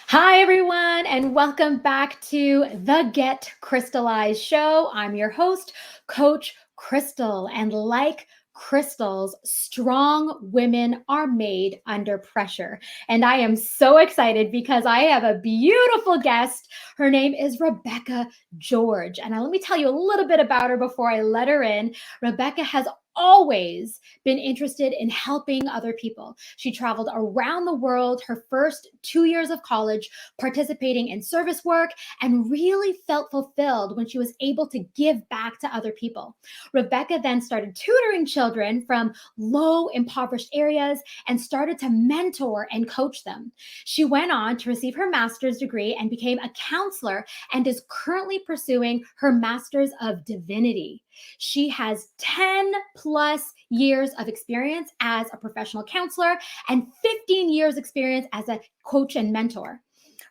Hi, everyone, and welcome back to the Get Crystallized Show. I'm your host, Coach Crystal, and like crystals, strong women are made under pressure. And I am so excited because I have a beautiful guest. Her name is Rebekah George. And let me tell you a little bit about her before I let her in. Rebekah has always been interested in helping other people. She traveled around the world her first 2 years of college, participating in service work, and really felt fulfilled when she was able to give back to other people. Rebekah then started tutoring children from low impoverished areas and started to mentor and coach them. She went on to receive her master's degree and became a counselor and is currently pursuing her master's of divinity. She has 10 plus years of experience as a professional counselor and 15 years experience as a coach and mentor.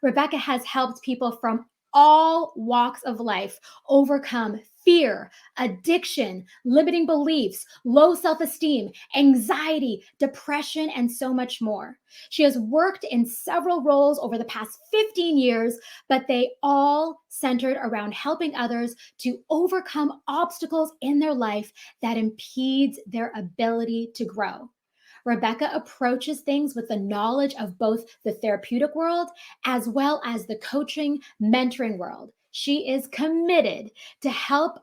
Rebekah has helped people from all walks of life overcome fear, addiction, limiting beliefs, low self-esteem, anxiety, depression, and so much more. She has worked in several roles over the past 15 years, but they all centered around helping others to overcome obstacles in their life that impedes their ability to grow. Rebekah approaches things with the knowledge of both the therapeutic world as well as the coaching, mentoring world. She is committed to help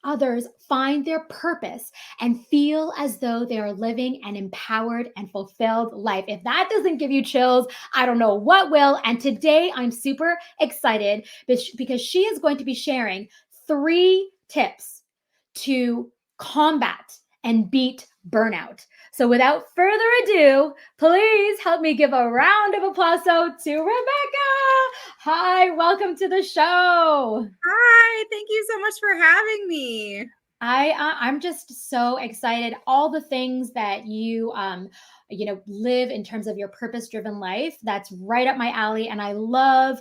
others find their purpose and feel as though they are living an empowered and fulfilled life. If that doesn't give you chills, I don't know what will. And today I'm super excited because she is going to be sharing 3 tips to combat and beat burnout. So without further ado, please help me give a round of applause to Rebekah. Hi, welcome to the show. Hi, thank you so much for having me. I'm just so excited. All the things that you live in terms of your purpose-driven life, that's right up my alley. And I love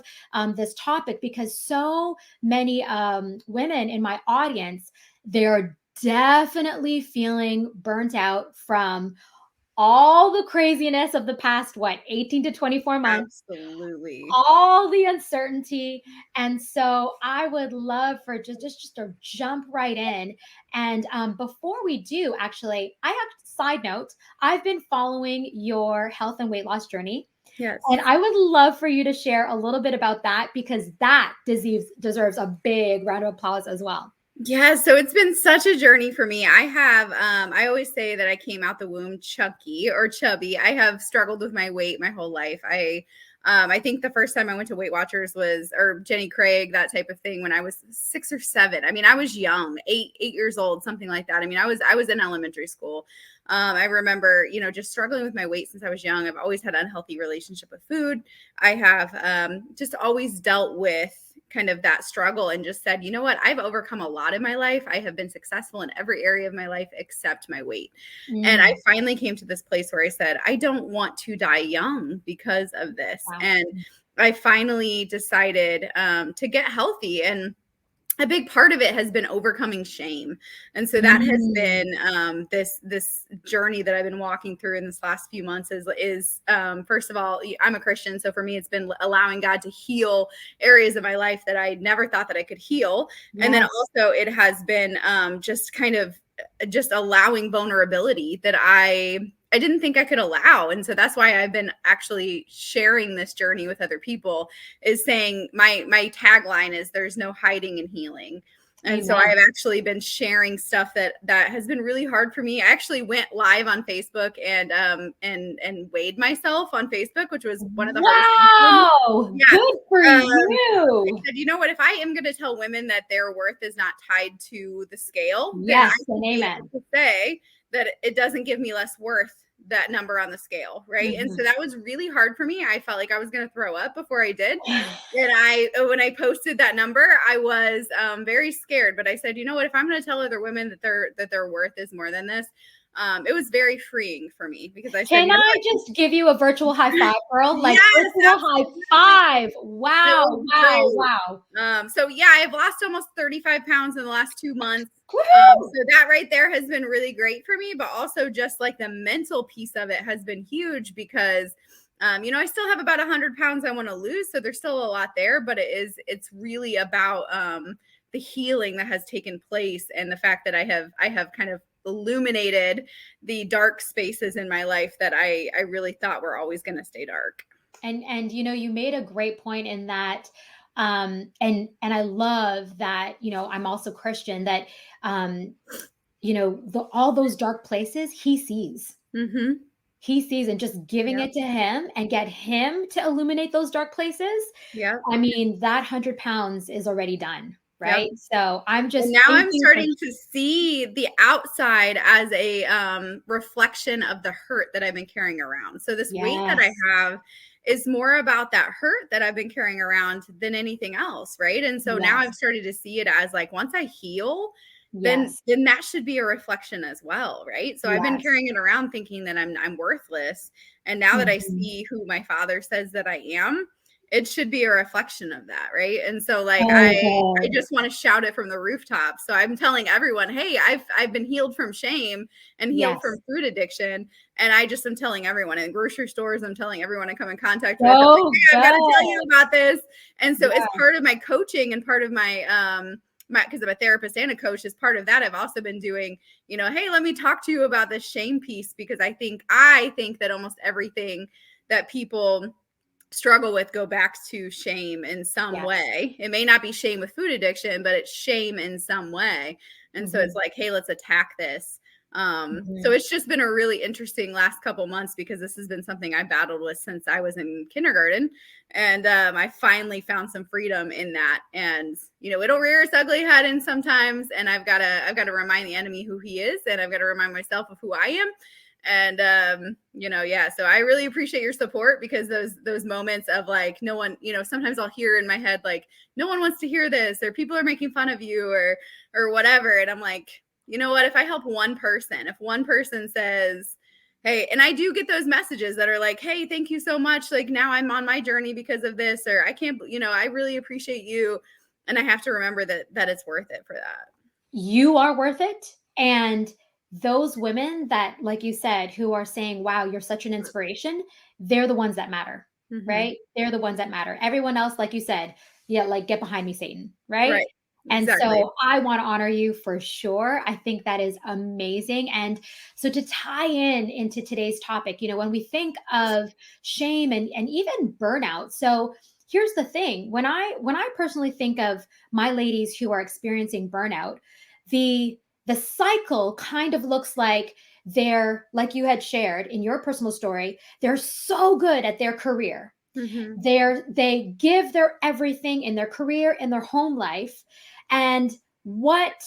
this topic because so many women in my audience, they're definitely feeling burnt out from all the craziness of the past, 18 to 24 months, Absolutely. all the uncertainty. And so I would love for just to jump right in. And before we do, actually, I have side note, I've been following your health and weight loss journey. Yes. And I would love for you to share a little bit about that because that disease deserves a big round of applause as well. Yeah, so it's been such a journey for me. I always say that I came out the womb chunky or chubby. I have struggled with my weight my whole life. I think the first time I went to Weight Watchers or Jenny Craig, that type of thing, when I was 6 or 7. I mean, I was young, 8 years old, something like that. I mean, I was in elementary school. I remember, just struggling with my weight since I was young. I've always had an unhealthy relationship with food. I have just always dealt with kind of that struggle and just said, you know what, I've overcome a lot in my life. I have been successful in every area of my life except my weight. And I finally came to this place where I said, I don't want to die young because of this. Wow. And I finally decided to get healthy. And a big part of it has been overcoming shame. And so that has been this journey that I've been walking through in this last few months is first of all, I'm a Christian. So for me, it's been allowing God to heal areas of my life that I never thought that I could heal. Yes. And then also it has been just kind of just allowing vulnerability that I didn't think I could allow. And so that's why I've been actually sharing this journey with other people, is saying my tagline is there's no hiding in healing. And so I've actually been sharing stuff that has been really hard for me. I actually went live on Facebook and weighed myself on Facebook, which was one of the hardest things. Yeah. Good for you. I said, you know what, if I am going to tell women that their worth is not tied to the scale, yes, then I can be able to say that it doesn't give me less worth, that number on the scale, right? And so that was really hard for me. I felt like I was going to throw up before I did. And when I posted that number, I was very scared. But I said, you know what? If I'm going to tell other women that their worth is more than this, it was very freeing for me because I said, can I just give you a virtual high five, girl? Like yes, virtual high five. Wow, wow. So yeah, I've lost almost 35 pounds in the last 2 months. So that right there has been really great for me, but also just like the mental piece of it has been huge because I still have about 100 pounds I want to lose. So there's still a lot there, but it's really about the healing that has taken place and the fact that I have kind of illuminated the dark spaces in my life that I really thought were always going to stay dark. And you made a great point in that, and I love that, I'm also Christian, that all those dark places he sees. Mm-hmm. He sees, and just giving it to him and get him to illuminate those dark places. Yeah. I mean, that 100 pounds is already done. Right. Yep. So I'm just, and now I'm starting to see the outside as a reflection of the hurt that I've been carrying around. So this weight that I have is more about that hurt that I've been carrying around than anything else. Right. And so now I've started to see it as like, once I heal, then that should be a reflection as well. Right. So I've been carrying it around thinking that I'm worthless. And now that I see who my father says that I am, it should be a reflection of that. Right. And so like, I just want to shout it from the rooftop. So I'm telling everyone, hey, I've been healed from shame and healed from food addiction. And I just am telling everyone in grocery stores, I'm telling everyone I come in contact with, like, hey, I've got to tell you about this. And so it's part of my coaching and part of my, because I'm a therapist and a coach, as part of that, I've also been doing, hey, let me talk to you about this shame piece, because I think that almost everything that people struggle with go back to shame in some way. It may not be shame with food addiction, but it's shame in some way. And so it's like, hey, let's attack this. So it's just been a really interesting last couple months, because this has been something I battled with since I was in kindergarten. And I finally found some freedom in that. And, it'll rear its ugly head in sometimes. And I've got to remind the enemy who he is. And I've got to remind myself of who I am. And, so I really appreciate your support, because those moments of like, no one, sometimes I'll hear in my head, like, no one wants to hear this, or people are making fun of you or whatever. And I'm like, you know what, if I help one person, if one person says, hey, and I do get those messages that are like, hey, thank you so much. Like, now I'm on my journey because of this, or I can't, I really appreciate you. And I have to remember that it's worth it for that. You are worth it. And those women that, like you said, who are saying, wow, you're such an inspiration, they're the ones that matter, right? They're the ones that matter. Everyone else, like you said, like, get behind me, Satan, right? And so I want to honor you for sure. I think that is amazing. And so to tie into today's topic, when we think of shame and even burnout, so here's the thing. When I personally think of my ladies who are experiencing burnout, the cycle kind of looks like they're, like you had shared in your personal story, they're so good at their career. They give their everything in their career, in their home life. And what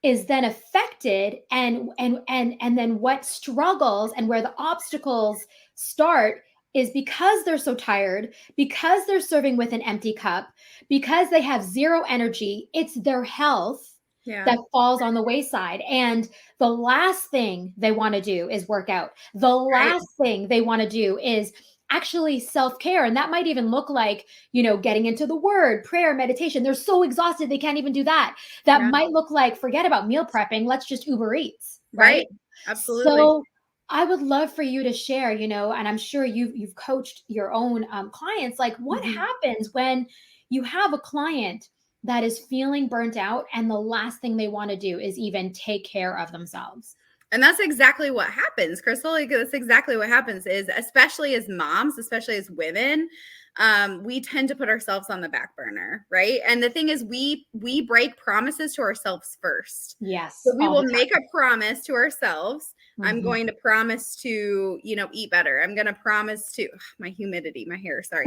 is then affected and then what struggles and where the obstacles start is because they're so tired, because they're serving with an empty cup, because they have zero energy. It's their health that falls on the wayside. And the last thing they want to do is work out. The last thing they want to do is actually self-care. And that might even look like, getting into the word, prayer, meditation. They're so exhausted, they can't even do that. That might look like, forget about meal prepping. Let's just Uber Eats. Right. Absolutely. So I would love for you to share, and I'm sure you've coached your own clients. Like, what happens when you have a client that is feeling burnt out and the last thing they want to do is even take care of themselves? And that's exactly what happens, Crystal. Like, that's exactly what happens, is especially as moms, especially as women, we tend to put ourselves on the back burner, right? And the thing is, we break promises to ourselves first. Yes. So we will make a promise to ourselves. I'm going to promise to, eat better. I'm going to promise to, my humidity, my hair, sorry.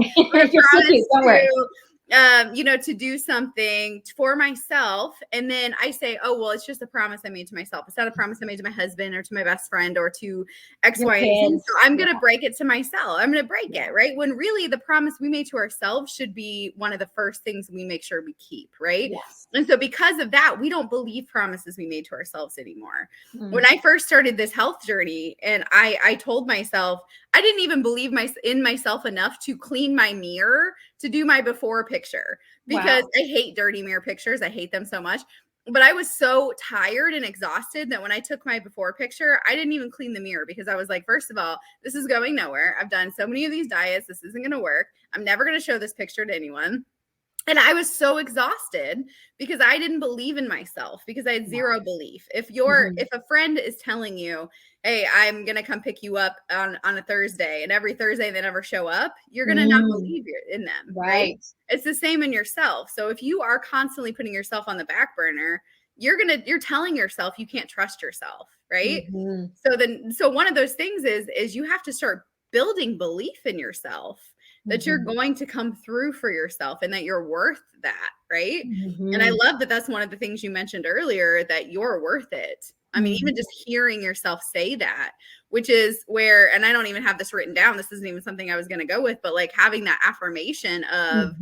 To do something for myself. And then I say, oh, well, it's just a promise I made to myself. It's not a promise I made to my husband or to my best friend or to X, Y, and Z. So I'm going to break it to myself. I'm going to break it, right? When really the promise we made to ourselves should be one of the first things we make sure we keep, right? Yes. And so because of that, we don't believe promises we made to ourselves anymore. When I first started this health journey, and I told myself, I didn't even believe in myself enough to clean my mirror to do my before picture, because I hate dirty mirror pictures. I hate them so much. But I was so tired and exhausted that when I took my before picture, I didn't even clean the mirror because I was like, first of all, this is going nowhere. I've done so many of these diets. This isn't going to work. I'm never going to show this picture to anyone. And I was so exhausted because I didn't believe in myself, because I had zero belief. If a friend is telling you, hey, I'm going to come pick you up on a Thursday, and every Thursday they never show up, you're going to not believe in them. Right. It's the same in yourself. So if you are constantly putting yourself on the back burner, you're telling yourself you can't trust yourself. Right. So one of those things is you have to start building belief in yourself, that you're going to come through for yourself and that you're worth that. Right. And I love that that's one of the things you mentioned earlier, that you're worth it. I mean, even just hearing yourself say that, which is where, and I don't even have this written down, this isn't even something I was going to go with, but like having that affirmation of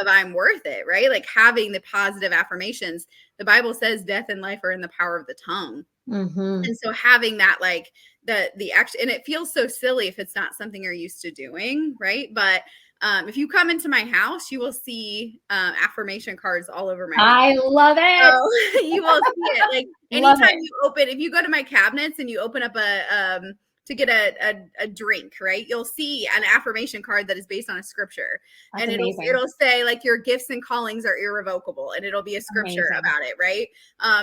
I'm worth it, right? Like having the positive affirmations. The Bible says death and life are in the power of the tongue. And so having that, like the action, and it feels so silly if it's not something you're used to doing, right? But if you come into my house, you will see affirmation cards all over my house. I love it. So you will see it. Like anytime you open, if you go to my cabinets and you open up to get a drink, right, you'll see an affirmation card that is based on a scripture. That's and it'll say like your gifts and callings are irrevocable, and it'll be a scripture about it, right?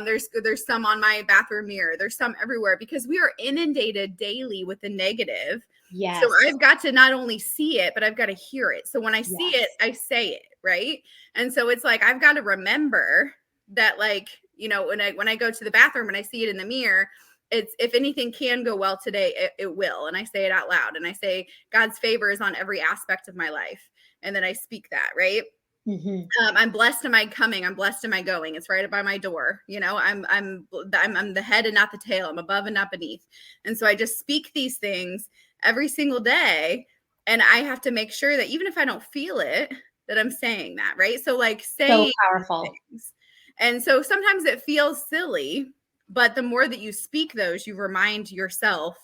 There's some on my bathroom mirror, there's some everywhere, because we are inundated daily with the negative. Yes. So I've got to not only see it, but I've got to hear it. So when I see it, I say it, right? And so it's like I've got to remember that, like, you know, when I go to the bathroom and I see it in the mirror, it's, if anything can go well today, it will. And I say it out loud, and I say God's favor is on every aspect of my life. And then I speak that, right? I'm blessed in my coming. I'm blessed in my going. It's right by my door. You know, I'm the head and not the tail. I'm above and not beneath. And so I just speak these things every single day. And I have to make sure that even if I don't feel it, that I'm saying that, right? So like saying so powerful things. And so sometimes it feels silly, but the more that you speak those, you remind yourself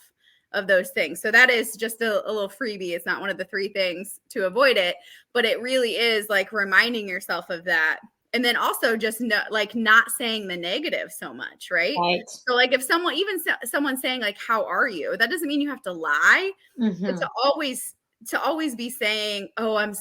of those things. So that is just a little freebie. It's not one of the 3 things to avoid it, but it really is like reminding yourself of that. And then also just not saying the negative so much, right? So like if someone's saying like, how are you? That doesn't mean you have to lie, but to always be saying, oh,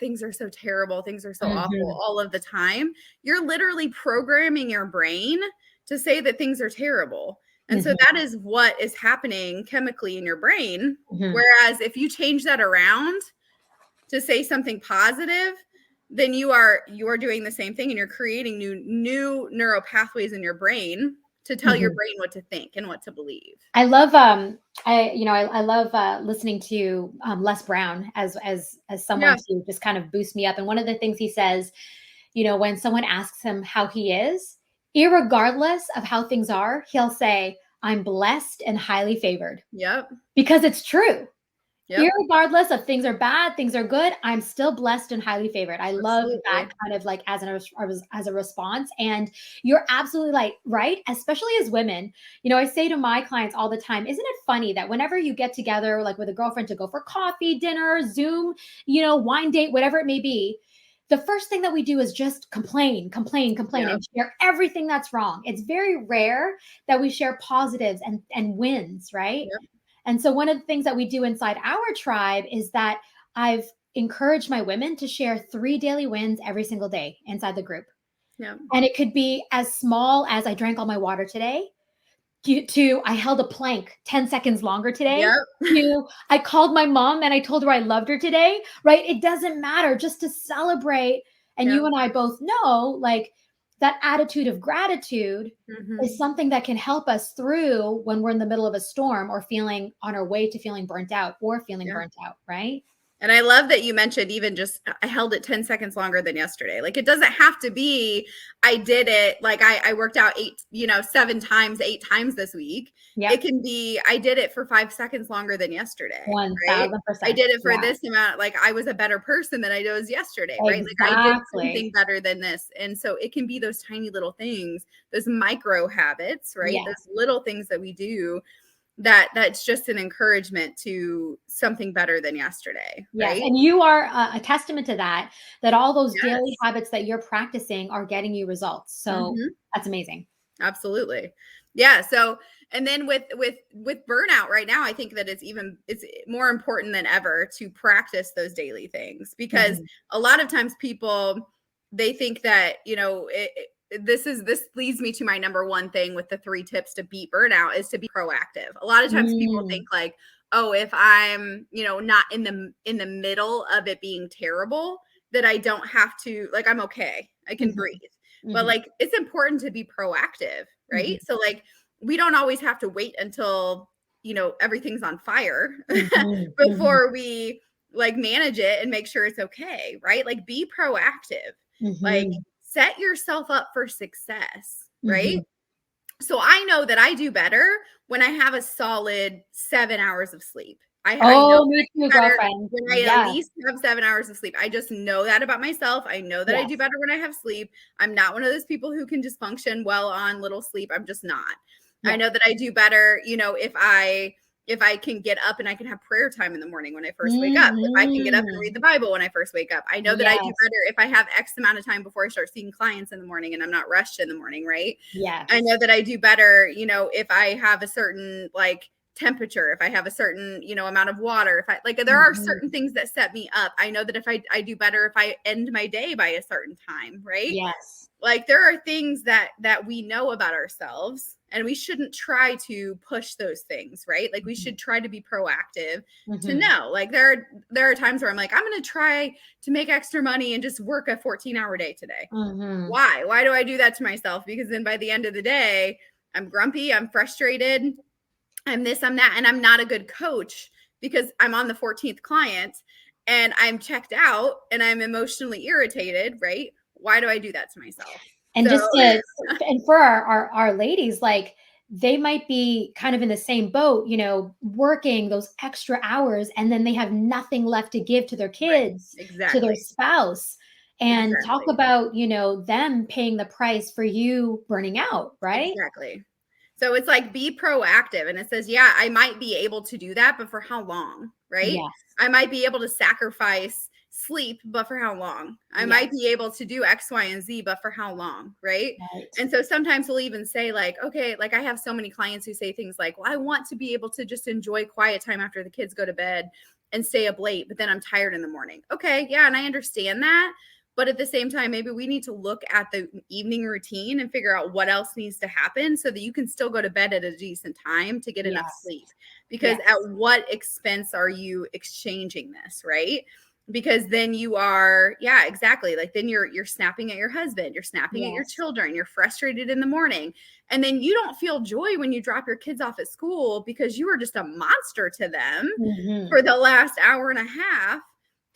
things are so terrible, things are so awful all of the time. You're literally programming your brain to say that things are terrible. And so that is what is happening chemically in your brain. Whereas if you change that around to say something positive, then you are doing the same thing, and you're creating new neural pathways in your brain to tell your brain what to think and what to believe. I love I love listening to Les Brown as someone to just kind of boost me up. And one of the things he says, you know, when someone asks him how he is, irregardless of how things are, he'll say, I'm blessed and highly favored. Yep. Because it's true. Yep. Irregardless of things are bad, things are good, I'm still blessed and highly favored. I love that kind of like as a response. And you're absolutely like right, especially as women. You know, I say to my clients all the time, isn't it funny that whenever you get together like with a girlfriend to go for coffee, dinner, Zoom, you know, wine date, whatever it may be, the first thing that we do is just complain, and share everything that's wrong. It's very rare that we share positives and wins, right? Yep. And so one of the things that we do inside our tribe is that I've encouraged my women to share 3 daily wins every single day inside the group. Yep. And it could be as small as I drank all my water today, to I held a plank 10 seconds longer today, to I called my mom and I told her I loved her today, right? It doesn't matter, just to celebrate. And you and I both know, like, that attitude of gratitude is something that can help us through when we're in the middle of a storm or feeling on our way to feeling burnt out or feeling burnt out, right? And I love that you mentioned even just I held it 10 seconds longer than yesterday. Like, it doesn't have to be I did it like I worked out 7 times, 8 times this week. Yep. It can be I did it for 5 seconds longer than yesterday. 1000%. Right? I did it for this amount. Like, I was a better person than I was yesterday. Right? Like, I did something better than this. And so it can be those tiny little things, those micro habits, right? Those little things that we do that's just an encouragement to something better than yesterday. Yes. Right. And you are a testament to that all those daily Yes. habits that you're practicing are getting you results. So that's amazing. Absolutely. Yeah. So, and then with burnout right now, I think that it's more important than ever to practice those daily things, because a lot of times people, they think that, this leads me to my number one thing with the 3 tips to beat burnout is to be proactive. A lot of times people think like, oh, if I'm, not in the middle of it being terrible, that I don't have to, like, I'm okay. I can breathe. But like, it's important to be proactive, right? So like, we don't always have to wait until, everything's on fire before we like manage it and make sure it's okay, right? Like, be proactive, like set yourself up for success, right? So I know that I do better when I have a solid 7 hours of sleep. I know me too, girlfriend. when I at least have 7 hours of sleep. I just know that about myself. I know that I do better when I have sleep. I'm not one of those people who can just function well on little sleep. I'm just not. I know that I do better, if I can get up and I can have prayer time in the morning when I first wake up. If I can get up and read the Bible when I first wake up. I know that I do better if I have X amount of time before I start seeing clients in the morning and I'm not rushed in the morning, right? Yeah. I know that I do better, if I have a certain like temperature, if I have a certain, amount of water, if I like, there are certain things that set me up. I know that if I do better if I end my day by a certain time, right? Yes. Like, there are things that we know about ourselves, and we shouldn't try to push those things, right? Like, we should try to be proactive to know. Like, there are times where I'm like, I'm going to try to make extra money and just work a 14-hour day today. Why do I do that to myself? Because then by the end of the day, I'm grumpy, I'm frustrated, I'm this, I'm that, and I'm not a good coach because I'm on the 14th client and I'm checked out and I'm emotionally irritated, right? Why do I do that to myself? And and for our ladies, like, they might be kind of in the same boat, working those extra hours, and then they have nothing left to give to their kids, to their spouse. And talk about, them paying the price for you burning out, right? Exactly. So it's like, be proactive. And it says, yeah, I might be able to do that, but for how long, right? Yes. I might be able to sacrifice sleep, but for how long? I might be able to do X, Y, and Z, but for how long, right? And so sometimes we'll even say like, okay, like, I have so many clients who say things like, well, I want to be able to just enjoy quiet time after the kids go to bed and stay up late, but then I'm tired in the morning. Okay, yeah, and I understand that. But at the same time, maybe we need to look at the evening routine and figure out what else needs to happen so that you can still go to bed at a decent time to get enough sleep. Because at what expense are you exchanging this, right? Because then you are, exactly. Like, then you're snapping at your husband, you're snapping at your children, you're frustrated in the morning. And then you don't feel joy when you drop your kids off at school because you were just a monster to them for the last hour and a half.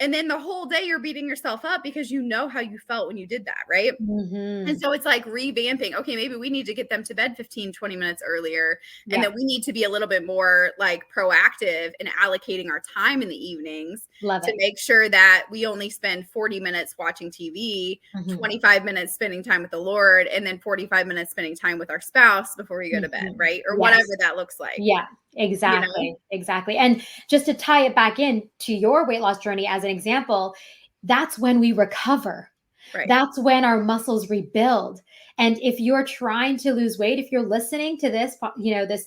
And then the whole day you're beating yourself up because you know how you felt when you did that, right? And so it's like revamping. Okay, maybe we need to get them to bed 15, 20 minutes earlier. And that we need to be a little bit more like proactive in allocating our time in the evenings to make sure that we only spend 40 minutes watching TV, 25 minutes spending time with the Lord, and then 45 minutes spending time with our spouse before we go to bed, right? Or whatever that looks like. Yeah. Exactly. Exactly. And just to tie it back in to your weight loss journey as an example, that's when we recover. Right. That's when our muscles rebuild. And if you're trying to lose weight, if you're listening to this,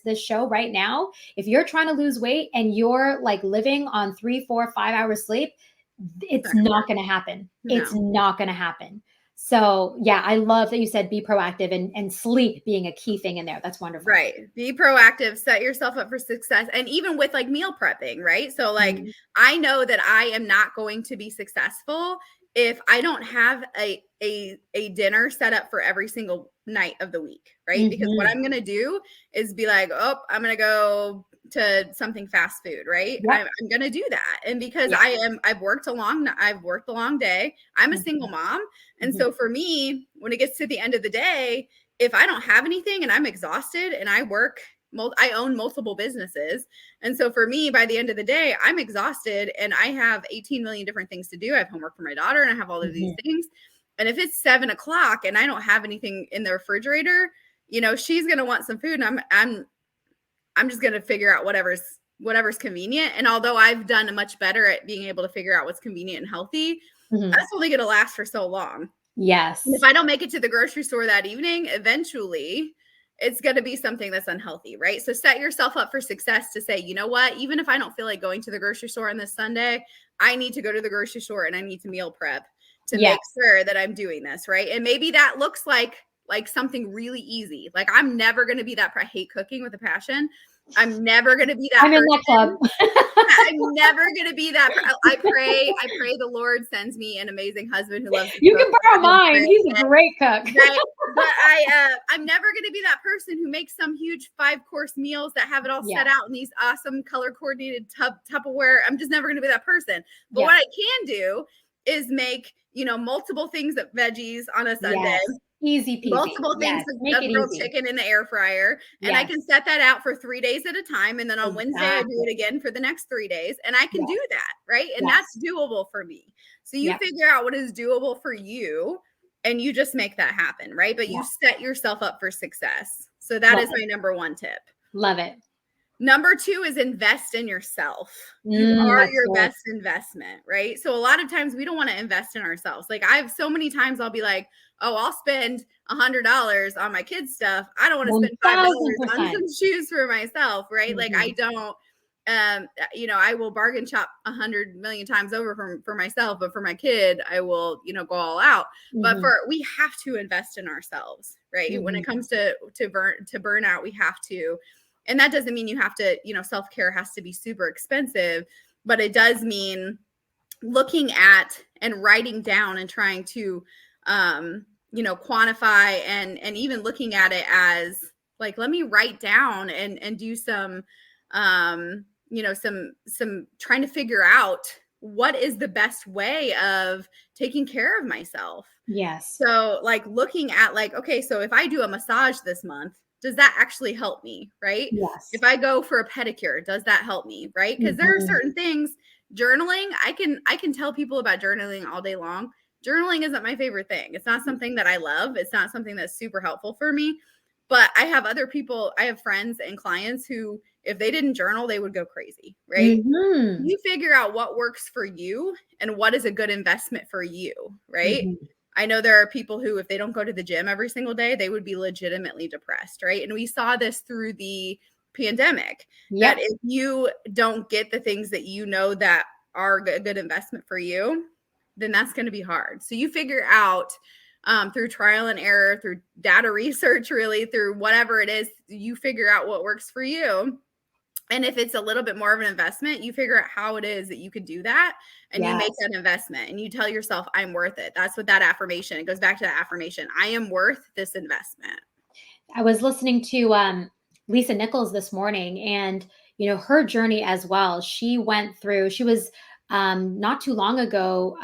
this show right now, if you're trying to lose weight and you're like living on 3, 4, 5 hours sleep, it's not going to happen. No. It's not going to happen. So yeah, I love that you said be proactive and sleep being a key thing in there. That's wonderful. Right. Be proactive, set yourself up for success. And even with like meal prepping, right? So like, I know that I am not going to be successful if I don't have a dinner set up for every single night of the week, right? Because what I'm going to do is be like, oh, I'm going to go to something fast food, right? I'm going to do that. And because I've worked a long day. I'm a single mom. And so for me, when it gets to the end of the day, if I don't have anything and I'm exhausted and I own multiple businesses. And so for me, by the end of the day, I'm exhausted and I have 18 million different things to do. I have homework for my daughter and I have all of these things. And if it's 7 o'clock and I don't have anything in the refrigerator, she's going to want some food. And I'm just going to figure out whatever's convenient. And although I've done much better at being able to figure out what's convenient and healthy, that's only going to last for so long. Yes. And if I don't make it to the grocery store that evening, eventually it's going to be something that's unhealthy, right? So set yourself up for success to say, you know what, even if I don't feel like going to the grocery store on this Sunday, I need to go to the grocery store and I need to meal prep to make sure that I'm doing this, right? And maybe that looks like something really easy. Like I'm never going to be that, I hate cooking with a passion. I'm never going to be that I'm in that club. I'm never going to be that. I pray the Lord sends me an amazing husband who loves to You cook. can borrow mine. He's a great cook. Right? But I'm never going to be that person who makes some huge 5-course meals that have it all set out in these awesome color coordinated Tupperware. I'm just never going to be that person. But what I can do is make, multiple things of veggies on a Sunday. Yes. Easy peasy. Multiple things of grilled chicken in the air fryer. And I can set that out for 3 days at a time. And then on Wednesday, I do it again for the next 3 days. And I can do that, right? And that's doable for me. So you figure out what is doable for you and you just make that happen, right? But you set yourself up for success. So that is my number 1 tip. Love it. Number 2 is invest in yourself. You are your best investment, right? So a lot of times we don't want to invest in ourselves. Like I have so many times I'll be like, oh, I'll spend $100 on my kids' stuff. I don't want to spend $5 on some shoes for myself, right? Like I don't, I will bargain shop 100 million times over for myself, but for my kid, I will, go all out. But we have to invest in ourselves, right? When it comes to burnout, we have to. And that doesn't mean you have to, self-care has to be super expensive, but it does mean looking at and writing down and trying to, quantify and even looking at it as like, let me write down and do some, some trying to figure out what is the best way of taking care of myself. Yes. So like looking at like, okay, so if I do a massage this month, does that actually help me? Right? Yes. If I go for a pedicure, does that help me? Right? Because there are certain things, journaling, I can tell people about journaling all day long. Journaling isn't my favorite thing. It's not something that I love. It's not something that's super helpful for me. But I have other people, I have friends and clients who, if they didn't journal, they would go crazy, right? You figure out what works for you and what is a good investment for you, right? I know there are people who, if they don't go to the gym every single day, they would be legitimately depressed, right? And we saw this through the pandemic, that if you don't get the things that you know that are a good investment for you, then that's going to be hard. So you figure out through trial and error, through data research, really through whatever it is, you figure out what works for you. And if it's a little bit more of an investment, you figure out how it is that you could do that and you make that investment and you tell yourself, I'm worth it. That's what that affirmation, it goes back to that affirmation. I am worth this investment. I was listening to Lisa Nichols this morning and, her journey as well. She was not too long ago,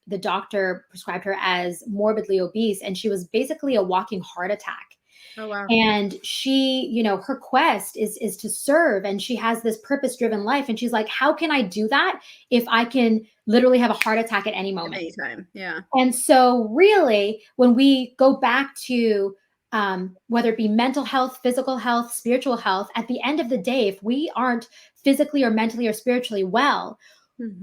the doctor prescribed her as morbidly obese and she was basically a walking heart attack. Oh, wow. And she, her quest is to serve and she has this purpose-driven life. And she's like, how can I do that if I can literally have a heart attack at any moment? Anytime. Yeah. And so really, when we go back to whether it be mental health, physical health, spiritual health, at the end of the day, if we aren't physically or mentally or spiritually well,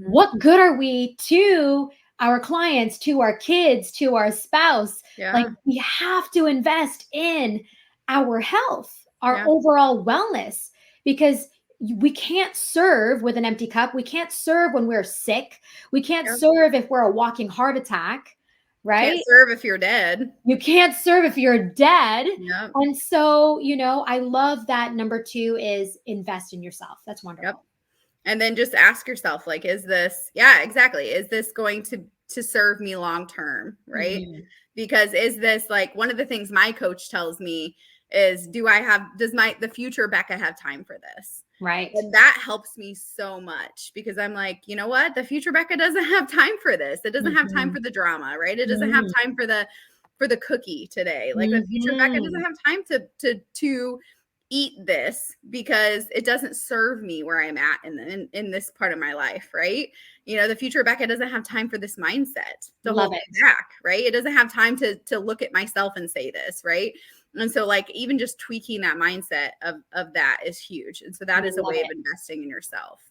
what good are we to our clients, to our kids, to our spouse? Like we have to invest in our health, our overall wellness, because we can't serve with an empty cup. We can't serve when we're sick. We can't serve if we're a walking heart attack, right? Can't serve if you're dead. You can't serve if you're dead. Yep. And so, I love that number 2 is invest in yourself. That's wonderful. Yep. And then just ask yourself, like, is this, is this going to serve me long-term? Right. Because is this like one of the things my coach tells me is, does the future Rebekah have time for this? Right. And that helps me so much because I'm like, you know what? The future Rebekah doesn't have time for this. It doesn't have time for the drama, right? It doesn't have time for the cookie today. Like the future Rebekah doesn't have time to eat this because it doesn't serve me where I'm at in this part of my life, right? The future Rebekah doesn't have time for this mindset to hold me back, right? It doesn't have time to look at myself and say this, right? And so like even just tweaking that mindset of that is huge. And so that is a way of investing in yourself.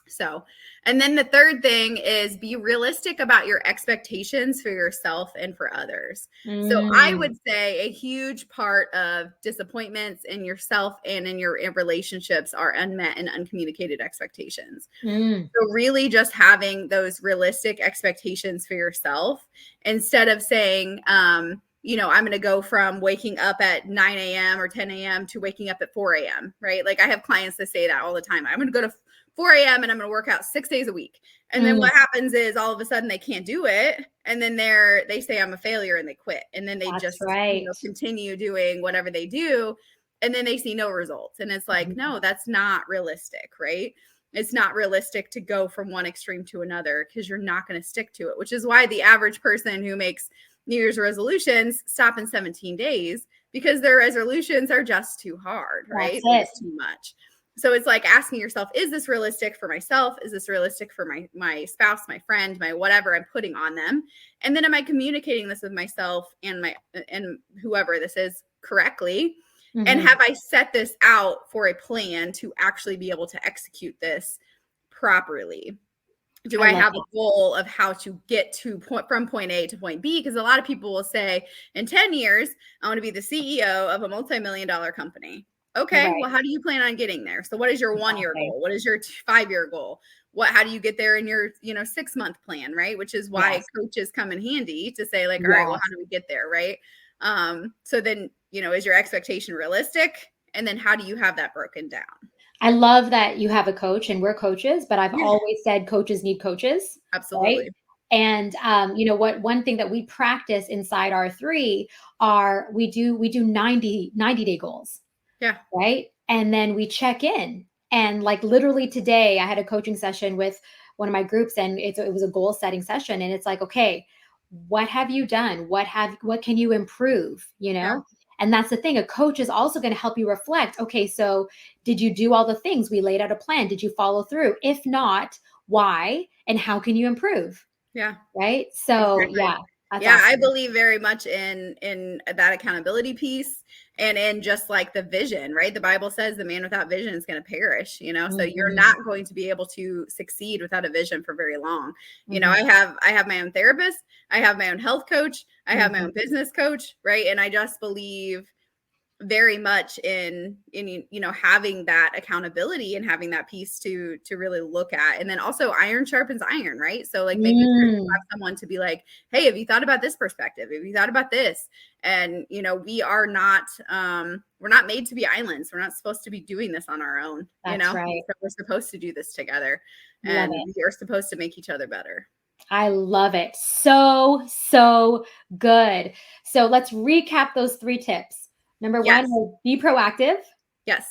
So, and then the third thing is be realistic about your expectations for yourself and for others. So I would say a huge part of disappointments in yourself and in your relationships are unmet and uncommunicated expectations. So really just having those realistic expectations for yourself instead of saying, you know, I'm going to go from waking up at 9 a.m. or 10 a.m. to waking up at 4 a.m., right? Like I have clients that say that all the time. I'm going to go to 4 a.m. and I'm going to work out 6 days a week. And then what happens is all of a sudden they can't do it. And then they say I'm a failure and they quit. And then they you know, continue doing whatever they do. And then they see no results. And it's like, no, that's not realistic, right? It's not realistic to go from one extreme to another because you're not going to stick to it, which is why the average person who makes New Year's resolutions stop in 17 days because their resolutions are just too hard, right? It's too much. So it's like asking yourself, is this realistic for myself? Is this realistic for my spouse, my friend, my whatever I'm putting on them? And then am I communicating this with myself and whoever this is correctly? And have I set this out for a plan to actually be able to execute this properly? Do I have a goal of how to get from point A to point B? Because a lot of people will say, in 10 years, I want to be the CEO of a multi-million-dollar company. Okay, well, how do you plan on getting there? So what is your 1-year goal? What is your 5-year goal? How do you get there in your, 6-month plan, right? Which is why coaches come in handy to say like, all right, well, how do we get there, right? So then, is your expectation realistic? And then how do you have that broken down? I love that you have a coach and we're coaches, but I've always said coaches need coaches. Absolutely. Right? And one thing that we practice inside R3 we do 90-day goals. Yeah. Right. And then we check in. And like literally today, I had a coaching session with one of my groups and it was a goal setting session. And it's like, okay, what have you done? What can you improve? Yeah. And that's the thing. A coach is also going to help you reflect. Okay, so did you do all the things? We laid out a plan. Did you follow through? If not, why? And how can you improve? Yeah. Right. So exactly. That's awesome. I believe very much in that accountability piece and in just like the vision, right? The Bible says the man without vision is going to perish, so you're not going to be able to succeed without a vision for very long. I have my own therapist. I have my own health coach. I have my own business coach, right? And I just believe very much in having that accountability and having that piece to really look at. And then also iron sharpens iron, right? So like making sure you have someone to be like, hey, have you thought about this perspective? Have you thought about this? And we are not we're not made to be islands. We're not supposed to be doing this on our own. That's right. So we're supposed to do this together. And we are supposed to make each other better. I love it. So good. So let's recap those 3 tips. Number 1 was be proactive. Yes.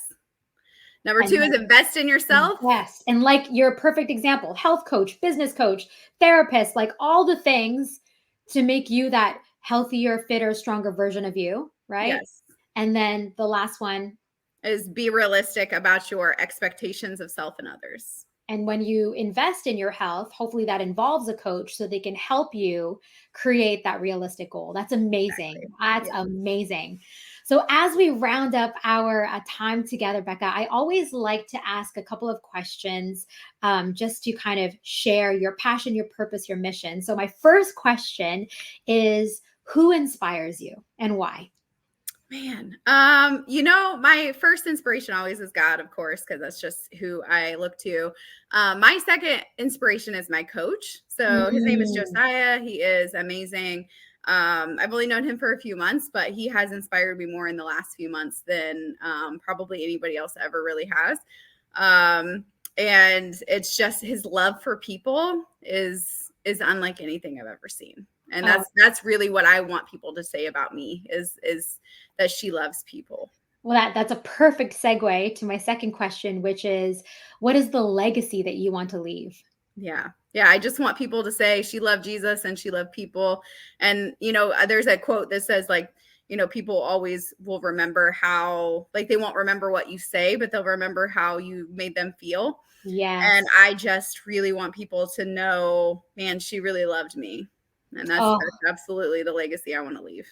Number 2 is invest in yourself. Yes. And like your perfect example, health coach, business coach, therapist, like all the things to make you that healthier, fitter, stronger version of you, right? Yes. And then the last one is be realistic about your expectations of self and others. And when you invest in your health, hopefully that involves a coach so they can help you create that realistic goal. That's amazing. Exactly. That's amazing. So as we round up our time together, Becca, I always like to ask a couple of questions just to kind of share your passion, your purpose, your mission. So my first question is, who inspires you and why? Man, my first inspiration always is God, of course, because that's just who I look to. My second inspiration is my coach. So his name is Josiah. He is amazing. I've only known him for a few months, but he has inspired me more in the last few months than probably anybody else ever really has. And it's just his love for people is unlike anything I've ever seen. And that's really what I want people to say about me is that she loves people. Well, that's a perfect segue to my second question, which is, what is the legacy that you want to leave? Yeah. I just want people to say she loved Jesus and she loved people. And, there's a quote that says like, people always will remember how, like, they won't remember what you say, but they'll remember how you made them feel. Yeah. And I just really want people to know, man, she really loved me. And that's absolutely the legacy I want to leave.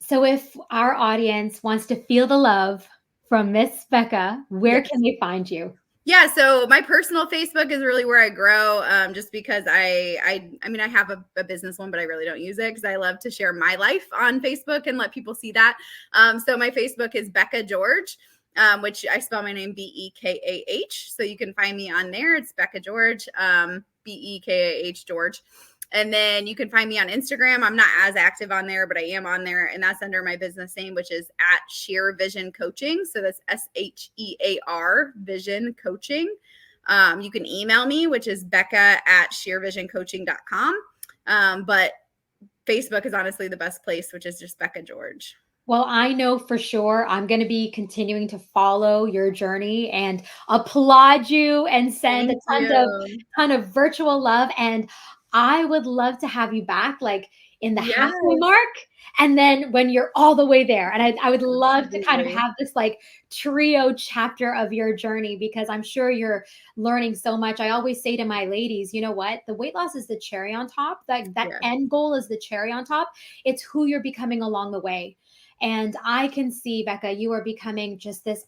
So if our audience wants to feel the love from Miss Becca, where Yes. can they find you? Yeah, so my personal Facebook is really where I grow, just because I mean, I have a business one, but I really don't use it because I love to share my life on Facebook and let people see that. So my Facebook is Becca George, which I spell my name Bekah. So you can find me on there. It's Becca George, Bekah George. And then you can find me on Instagram. I'm not as active on there, but I am on there. And that's under my business name, which is at Sheer Vision Coaching. So that's SHEAR Vision Coaching. You can email me, which is Becca@sheervisioncoaching.com. But Facebook is honestly the best place, which is just Becca George. Well, I know for sure I'm going to be continuing to follow your journey and applaud you and send a Thank you. ton of virtual love. And I would love to have you back like in the Yes, halfway mark. And then when you're all the way there. And I would love to kind of absolutely. have this like trio chapter of your journey because I'm sure you're learning so much. I always say to my ladies, you know what? The weight loss is the cherry on top. That Yes. end goal is the cherry on top. It's who you're becoming along the way. And I can see, Becca, you are becoming just this,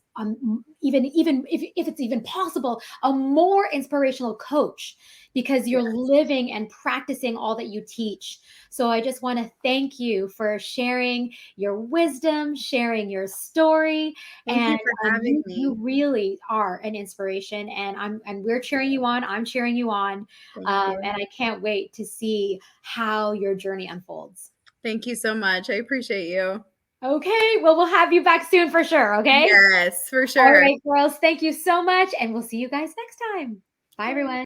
even if it's even possible, a more inspirational coach because you're Yes. living and practicing all that you teach. So I just want to thank you for sharing your wisdom, sharing your story, Thank and you for having you me. really are an inspiration. And we're cheering you on. I'm cheering you on, Thank you. and I can't wait to see how your journey unfolds. Thank you so much. I appreciate you. Okay, well, we'll have you back soon for sure, okay? Yes, for All sure. right, girls, thank you so much, and we'll see you guys next time. Bye, Bye. everyone.